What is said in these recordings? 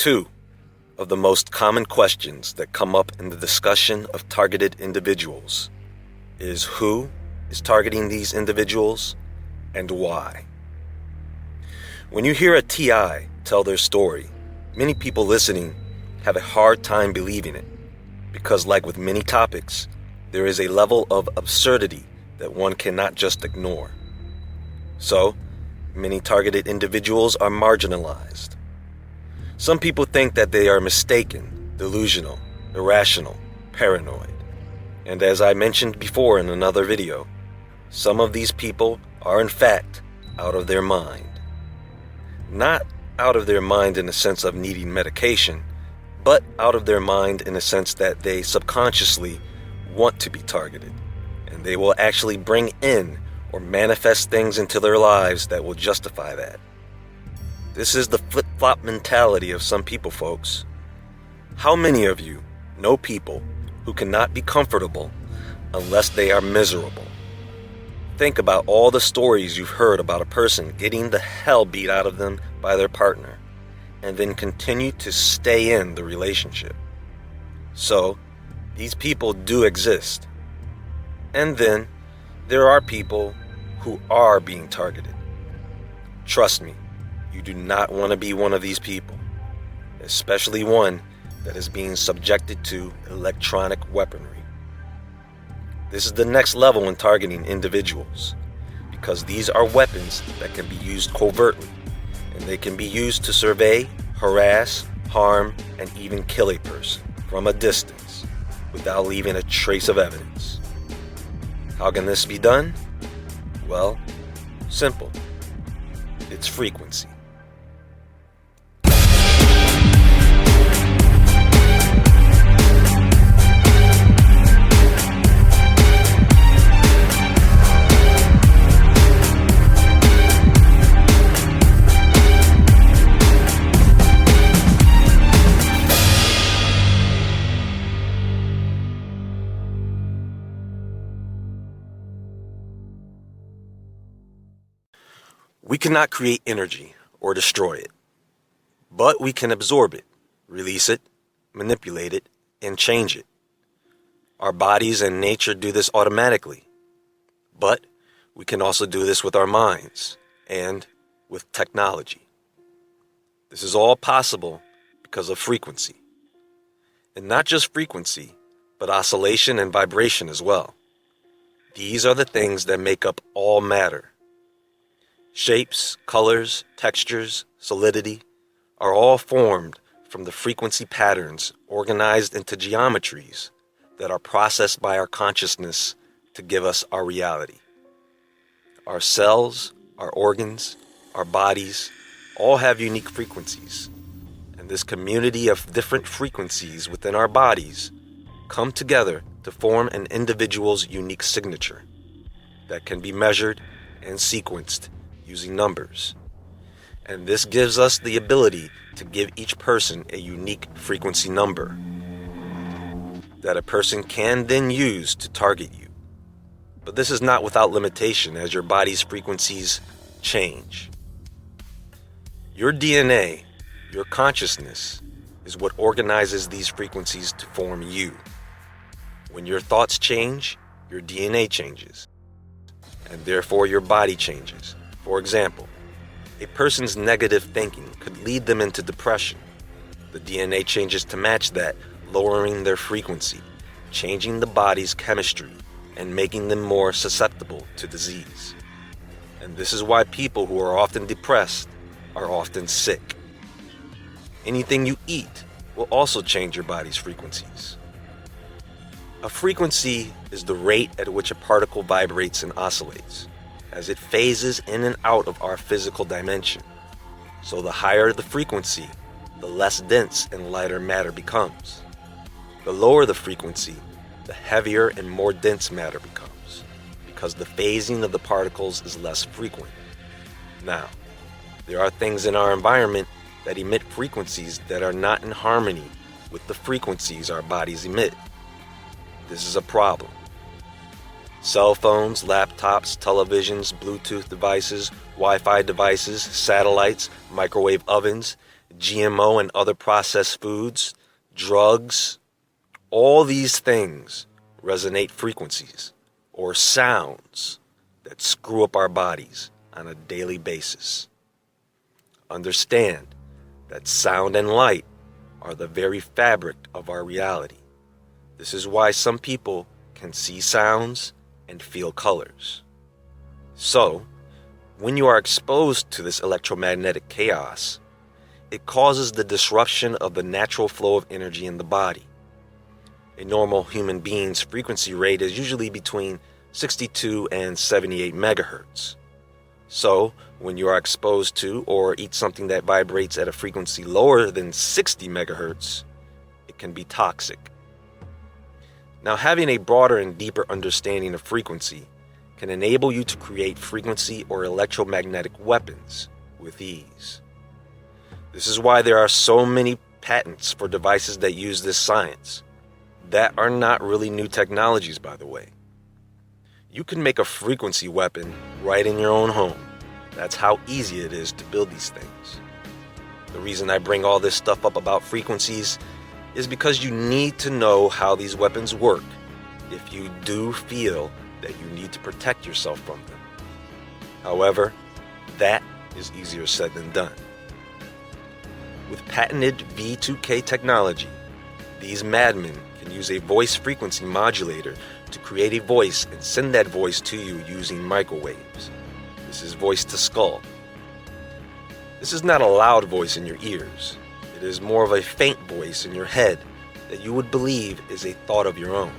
Two of the most common questions that come up in the discussion of targeted individuals is who is targeting these individuals and why. When you hear a TI tell their story, many people listening have a hard time believing it because, like with many topics, there is a level of absurdity that one cannot just ignore. So, many targeted individuals are marginalized. Some people think that they are mistaken, delusional, irrational, paranoid. And as I mentioned before in another video, some of these people are in fact out of their mind. Not out of their mind in the sense of needing medication, but out of their mind in the sense that they subconsciously want to be targeted, and they will actually bring in or manifest things into their lives that will justify that. This is the flip-flop mentality of some people, folks. How many of you know people who cannot be comfortable unless they are miserable? Think about all the stories you've heard about a person getting the hell beat out of them by their partner and then continue to stay in the relationship. So, these people do exist. And then, there are people who are being targeted. Trust me, you do not want to be one of these people, especially one that is being subjected to electronic weaponry. This is the next level in targeting individuals, because these are weapons that can be used covertly, and they can be used to survey, harass, harm, and even kill a person from a distance without leaving a trace of evidence. How can this be done? Well, simple. It's frequency. We cannot create energy or destroy it, but we can absorb it, release it, manipulate it, and change it. Our bodies and nature do this automatically, but we can also do this with our minds and with technology. This is all possible because of frequency. And not just frequency, but oscillation and vibration as well. These are the things that make up all matter. Shapes, colors, textures, solidity are all formed from the frequency patterns organized into geometries that are processed by our consciousness to give us our reality. Our cells, our organs, our bodies all have unique frequencies, and this community of different frequencies within our bodies come together to form an individual's unique signature that can be measured and sequenced using numbers. And this gives us the ability to give each person a unique frequency number that a person can then use to target you. But this is not without limitation, as your body's frequencies change. Your DNA, your consciousness, is what organizes these frequencies to form you. When your thoughts change, your DNA changes, and therefore your body changes. For example, a person's negative thinking could lead them into depression. The DNA changes to match that, lowering their frequency, changing the body's chemistry, and making them more susceptible to disease. And this is why people who are often depressed are often sick. Anything you eat will also change your body's frequencies. A frequency is the rate at which a particle vibrates and oscillates, as it phases in and out of our physical dimension. So the higher the frequency, the less dense and lighter matter becomes. The lower the frequency, the heavier and more dense matter becomes, because the phasing of the particles is less frequent. Now, there are things in our environment that emit frequencies that are not in harmony with the frequencies our bodies emit. This is a problem. Cell phones, laptops, televisions, Bluetooth devices, Wi-Fi devices, satellites, microwave ovens, GMO and other processed foods, drugs, all these things resonate frequencies or sounds that screw up our bodies on a daily basis. Understand that sound and light are the very fabric of our reality. This is why some people can see sounds and feel colors. So, when you are exposed to this electromagnetic chaos, it causes the disruption of the natural flow of energy in the body. A normal human being's frequency rate is usually between 62 and 78 megahertz. So, when you are exposed to or eat something that vibrates at a frequency lower than 60 megahertz, it can be toxic. Now, having a broader and deeper understanding of frequency can enable you to create frequency or electromagnetic weapons with ease. This is why there are so many patents for devices that use this science, that are not really new technologies, by the way. You can make a frequency weapon right in your own home. That's how easy it is to build these things. The reason I bring all this stuff up about frequencies is because you need to know how these weapons work if you do feel that you need to protect yourself from them. However, that is easier said than done. With patented V2K technology, these madmen can use a voice frequency modulator to create a voice and send that voice to you using microwaves. This is voice to skull. This is not a loud voice in your ears. It is more of a faint voice in your head that you would believe is a thought of your own.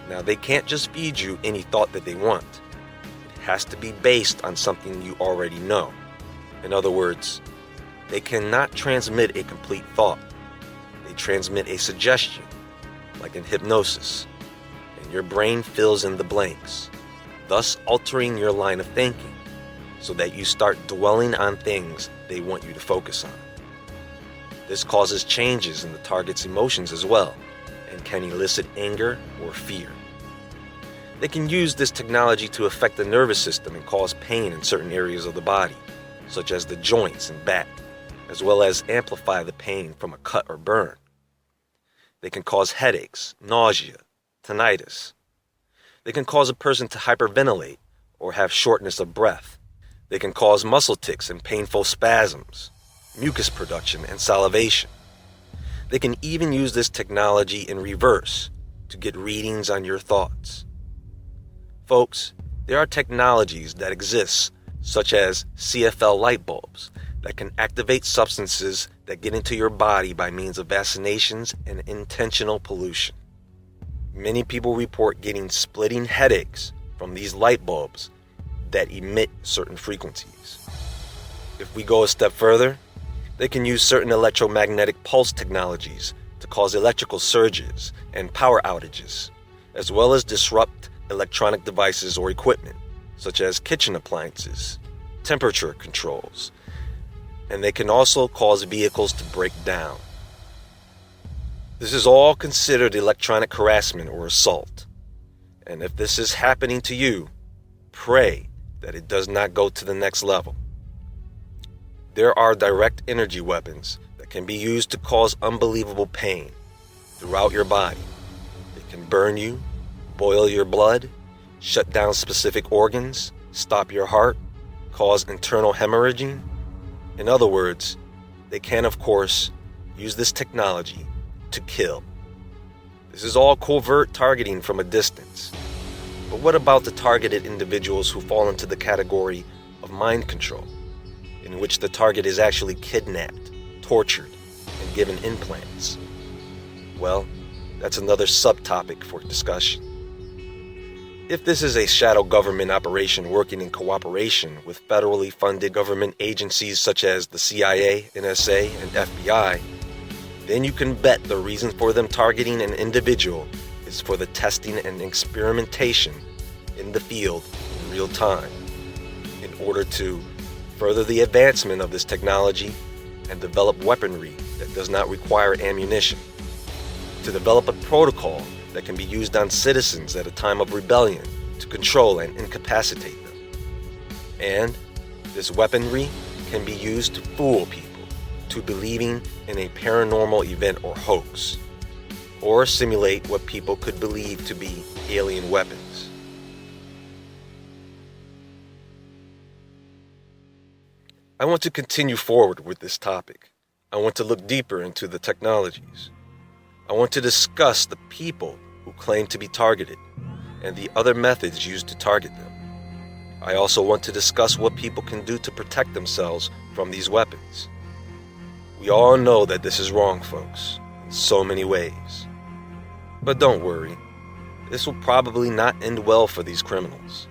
Now, they can't just feed you any thought that they want. It has to be based on something you already know. In other words, they cannot transmit a complete thought. They transmit a suggestion, like in hypnosis, and your brain fills in the blanks, thus altering your line of thinking so that you start dwelling on things they want you to focus on. This causes changes in the target's emotions as well, and can elicit anger or fear. They can use this technology to affect the nervous system and cause pain in certain areas of the body, such as the joints and back, as well as amplify the pain from a cut or burn. They can cause headaches, nausea, tinnitus. They can cause a person to hyperventilate or have shortness of breath. They can cause muscle tics and painful spasms, mucus production, and salivation. They can even use this technology in reverse to get readings on your thoughts. Folks, there are technologies that exist, such as CFL light bulbs, that can activate substances that get into your body by means of vaccinations and intentional pollution. Many people report getting splitting headaches from these light bulbs that emit certain frequencies. If we go a step further, they can use certain electromagnetic pulse technologies to cause electrical surges and power outages, as well as disrupt electronic devices or equipment, such as kitchen appliances, temperature controls, and they can also cause vehicles to break down. This is all considered electronic harassment or assault, and if this is happening to you, pray that it does not go to the next level. There are direct energy weapons that can be used to cause unbelievable pain throughout your body. It can burn you, boil your blood, shut down specific organs, stop your heart, cause internal hemorrhaging. In other words, they can, of course, use this technology to kill. This is all covert targeting from a distance. But what about the targeted individuals who fall into the category of mind control, in which the target is actually kidnapped, tortured, and given implants? Well, that's another subtopic for discussion. If this is a shadow government operation working in cooperation with federally funded government agencies such as the CIA, NSA, and FBI, then you can bet the reason for them targeting an individual is for the testing and experimentation in the field in real time, in order to further the advancement of this technology and develop weaponry that does not require ammunition, to develop a protocol that can be used on citizens at a time of rebellion to control and incapacitate them. And this weaponry can be used to fool people, to believing in a paranormal event or hoax, or simulate what people could believe to be alien weapons. I want to continue forward with this topic. I want to look deeper into the technologies. I want to discuss the people who claim to be targeted and the other methods used to target them. I also want to discuss what people can do to protect themselves from these weapons. We all know that this is wrong, folks, in so many ways. But don't worry, this will probably not end well for these criminals.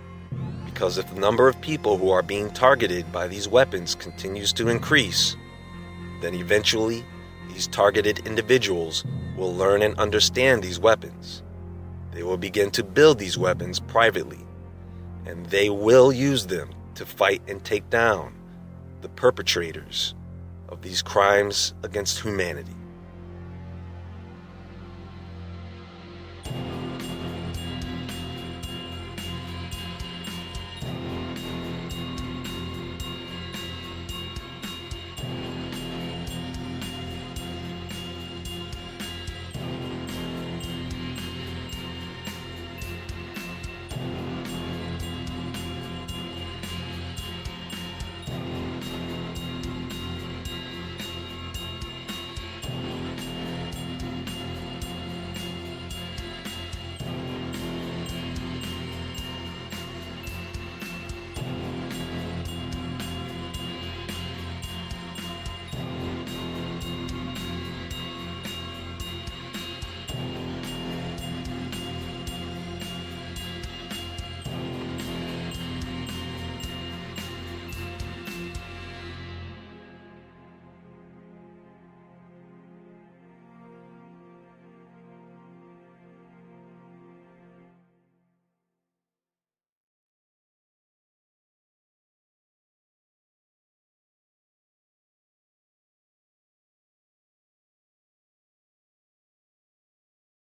Because if the number of people who are being targeted by these weapons continues to increase, then eventually these targeted individuals will learn and understand these weapons. They will begin to build these weapons privately, and they will use them to fight and take down the perpetrators of these crimes against humanity.